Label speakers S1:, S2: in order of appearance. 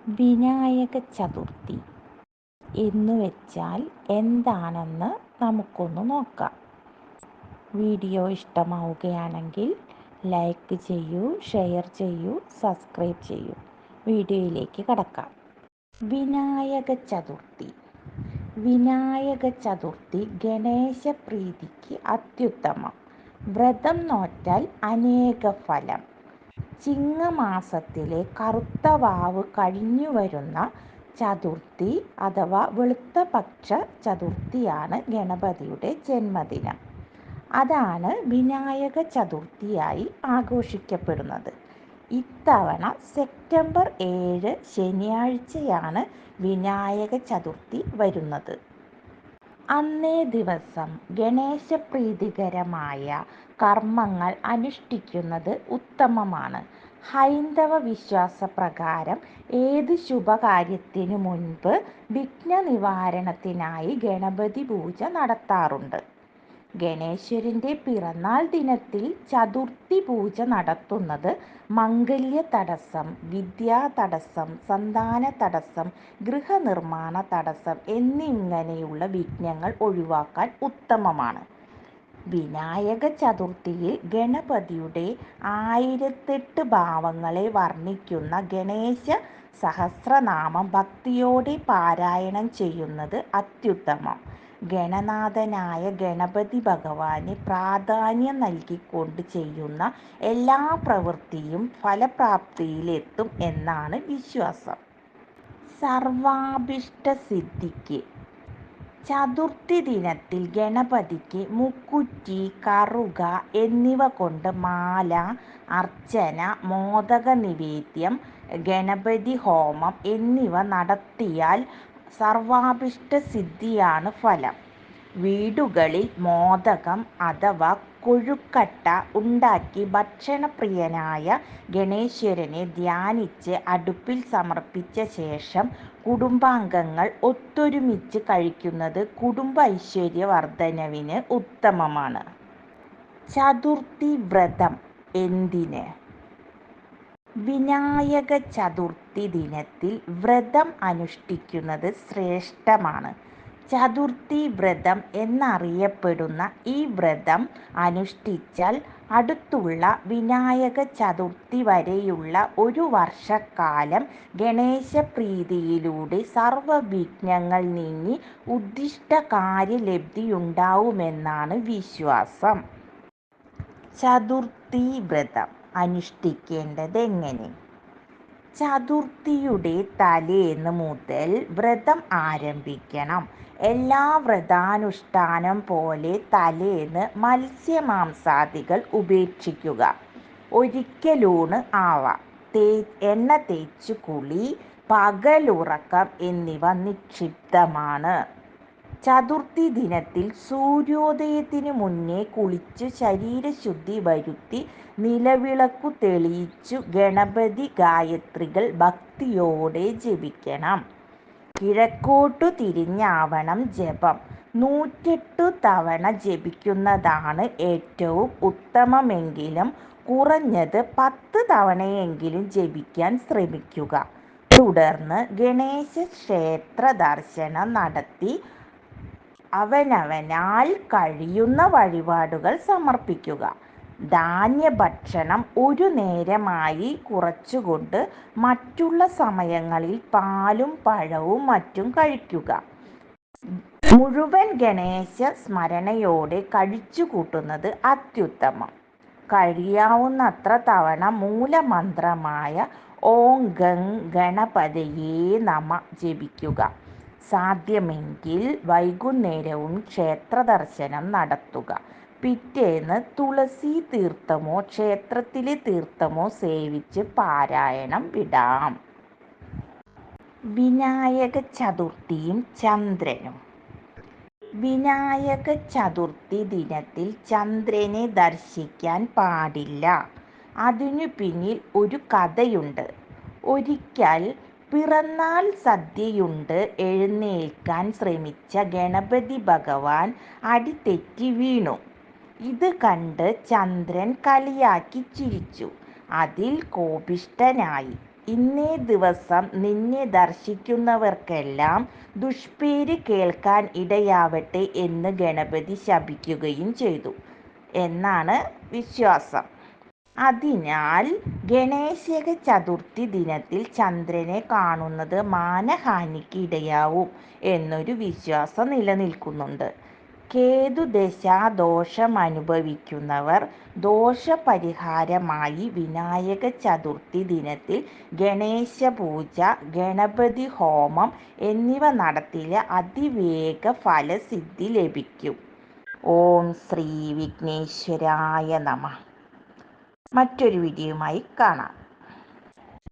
S1: വിനായക ചതുർത്ഥി എന്നുവെച്ചാൽ എന്താണെന്ന് നമുക്കൊന്ന് നോക്കാം. വീഡിയോ ഇഷ്ടമാവുകയാണെങ്കിൽ ലൈക്ക് ചെയ്യൂ, ഷെയർ ചെയ്യൂ, സബ്സ്ക്രൈബ് ചെയ്യൂ. വീഡിയോയിലേക്ക് കടക്കാം. വിനായക ചതുർത്ഥി. വിനായക ചതുർത്ഥി ഗണേശ പ്രീതിക്ക് അത്യുത്തമം. വ്രതം നോറ്റാൽ അനേക ഫലം. ചിങ്ങമാസത്തിലെ കറുത്ത വാവ് കഴിഞ്ഞു വരുന്ന ചതുർത്ഥി അഥവാ വെളുത്ത പക്ഷ ചതുർത്ഥിയാണ് ഗണപതിയുടെ ജന്മദിനം. അതാണ് വിനായക ചതുർത്ഥിയായി ആഘോഷിക്കപ്പെടുന്നത്. ഇത്തവണ സെപ്റ്റംബർ 7 ശനിയാഴ്ചയാണ് വിനായക ചതുർത്ഥി വരുന്നത്. അന്നേ ദിവസം ഗണേശപ്രീതികരമായ കർമ്മങ്ങൾ അനുഷ്ഠിക്കുന്നത് ഉത്തമമാണ്. ഹൈന്ദവ വിശ്വാസപ്രകാരം ഏത് ശുഭകാര്യത്തിനു മുൻപ് വിഘ്നനിവാരണത്തിനായി ഗണപതി പൂജ നടത്താറുണ്ട്. ഗണേശന്റെ പിറന്നാൾ ദിനത്തിൽ ചതുർത്ഥി പൂജ നടത്തുന്നത് മംഗല്യ തടസ്സം, വിദ്യാ തടസ്സം, സന്താന തടസ്സം, ഗൃഹനിർമ്മാണ തടസ്സം എന്നിങ്ങനെയുള്ള വിഘ്നങ്ങൾ ഒഴിവാക്കാൻ ഉത്തമമാണ്. വിനായക ചതുർത്ഥിയിൽ ഗണപതിയുടെ 1008 ഭാവങ്ങളെ വർണ്ണിക്കുന്ന ഗണേശ സഹസ്രനാമം ഭക്തിയോടെ പാരായണം ചെയ്യുന്നത് അത്യുത്തമം. ഗണനാഥനായ ഗണപതി ഭഗവാന് പ്രാധാന്യം നൽകിക്കൊണ്ട് ചെയ്യുന്ന എല്ലാ പ്രവൃത്തിയും ഫലപ്രാപ്തിയിലെത്തും എന്നാണ് വിശ്വാസം. സർവാഭീഷ്ടസിദ്ധിക്ക് ചതുർത്ഥി ദിനത്തിൽ ഗണപതിക്ക് മുക്കുറ്റി, കറുക എന്നിവ കൊണ്ട് മാല, അർച്ചന, മോദക നിവേദ്യം, ഗണപതി ഹോമം എന്നിവ നടത്തിയാൽ സർവാഭീഷ്ടസിദ്ധിയാണ് ഫലം. വീടുകളിൽ മോദകം അഥവാ കൊഴുക്കട്ട ഉണ്ടാക്കി ഭക്ഷണപ്രിയനായ ഗണേശ്വരനെ ധ്യാനിച്ച് അടുപ്പിൽ സമർപ്പിച്ച ശേഷം കുടുംബാംഗങ്ങൾ ഒത്തൊരുമിച്ച് കഴിക്കുന്നത് കുടുംബ ഐശ്വര്യ വർദ്ധനവിന് ഉത്തമമാണ്. ചതുർത്ഥി വ്രതം എന്തിന്? വിനായക ചതുർത്ഥി ദിനത്തിൽ വ്രതം അനുഷ്ഠിക്കുന്നത് ശ്രേഷ്ഠമാണ്. ചതുർത്ഥി വ്രതം എന്നറിയപ്പെടുന്ന ഈ വ്രതം അനുഷ്ഠിച്ചാൽ അടുത്തുള്ള വിനായക ചതുർത്ഥി വരെയുള്ള ഒരു വർഷക്കാലം ഗണേശപ്രീതിയിലൂടെ സർവ്വവിഘ്നങ്ങൾ നീങ്ങി ഉദ്ദിഷ്ട കാര്യലബ്ധിയുണ്ടാവുമെന്നാണ് വിശ്വാസം. ചതുർത്ഥി വ്രതം അനുഷ്ഠിക്കേണ്ടതെങ്ങനെ? ചതുർത്ഥിയുടെ തലേന്ന് മുതൽ വ്രതം ആരംഭിക്കണം. എല്ലാ വ്രതാനുഷ്ഠാനം പോലെ തലേന്ന് മത്സ്യമാംസാദികൾ ഉപേക്ഷിക്കുക. ഒരിക്കലൂണ് ആവാം. എണ്ണ തേച്ചു കുളി, പകലുറക്കം എന്നിവ നിക്ഷിപ്തമാണ്. ചതുർത്ഥി ദിനത്തിൽ സൂര്യോദയത്തിനു മുന്നേ കുളിച്ചു ശരീരശുദ്ധി വരുത്തി നിലവിളക്കു തെളിയിച്ചു ഗണപതി ഗായത്രികൾ ഭക്തിയോടെ ജപിക്കണം. കിഴക്കോട്ടു തിരിഞ്ഞാവണം ജപം. 108 തവണ ജപിക്കുന്നതാണ് ഏറ്റവും ഉത്തമമെങ്കിലും കുറഞ്ഞത് 10 തവണയെങ്കിലും ജപിക്കാൻ ശ്രമിക്കുക. തുടർന്ന് ഗണേശ ക്ഷേത്ര ദർശനം നടത്തി അവനവനാൽ കഴിയുന്ന വഴിപാടുകൾ സമർപ്പിക്കുക. ധാന്യഭക്ഷണം ഒരു നേരമായി കുറച്ചുകൊണ്ട് മറ്റുള്ള സമയങ്ങളിൽ പാലും പഴവും മറ്റും കഴിക്കുക. മുഴുവൻ ഗണേശ സ്മരണയോടെ കഴിച്ചുകൂട്ടുന്നത് അത്യുത്തമം. കഴിയാവുന്നത്ര തവണ മൂലമന്ത്രമായ ഓം ഗം ഗണപതയേ നമഃ ജപിക്കുക. സാധ്യമെങ്കിൽ വൈകുന്നേരവും ക്ഷേത്രദർശനം നടത്തുക. പിറ്റേന്ന് തുളസി തീർത്ഥമോ ക്ഷേത്രത്തിലെ തീർത്ഥമോ സേവിച്ച് പാരായണം വിടാം. വിനായക ചതുർത്ഥിയും ചന്ദ്രനും. വിനായക ചതുർത്ഥി ദിനത്തിൽ ചന്ദ്രനെ ദർശിക്കാൻ പാടില്ല. അതിനു പിന്നിൽ ഒരു കഥയുണ്ട്. ഒരിക്കൽ പിറന്നാൾ സദ്യയുണ്ട് എഴുന്നേൽക്കാൻ ശ്രമിച്ച ഗണപതി ഭഗവാൻ അടിതെറ്റി വീണു. ഇത് കണ്ട് ചന്ദ്രൻ കളിയാക്കി ചിരിച്ചു. അതിൽ കോപിഷ്ഠനായി ഇന്നേ ദിവസം നിന്നെ ദർശിക്കുന്നവർക്കെല്ലാം ദുഷ്പേര് കേൾക്കാൻ ഇടയാവട്ടെ എന്ന് ഗണപതി ശപിക്കുകയും ചെയ്തു എന്നാണ് വിശ്വാസം. അതിനാൽ ഗണേശ ചതുർത്ഥി ദിനത്തിൽ ചന്ദ്രനെ കാണുന്നത് മാനഹാനിക്ക് ഇടയാവും എന്നൊരു വിശ്വാസം നിലനിൽക്കുന്നുണ്ട്. കേതുദശാ ദോഷം അനുഭവിക്കുന്നവർ ദോഷപരിഹാരമായി വിനായക ചതുർത്ഥി ദിനത്തിൽ ഗണേശ പൂജ, ഗണപതി ഹോമം എന്നിവ നടത്തിയാൽ അതിവേഗ ഫലസിദ്ധി ലഭിക്കും. ഓം ശ്രീ വിഘ്നേശ്വരായ നമഃ. മറ്റൊരു വീഡിയോയുമായി കാണാം.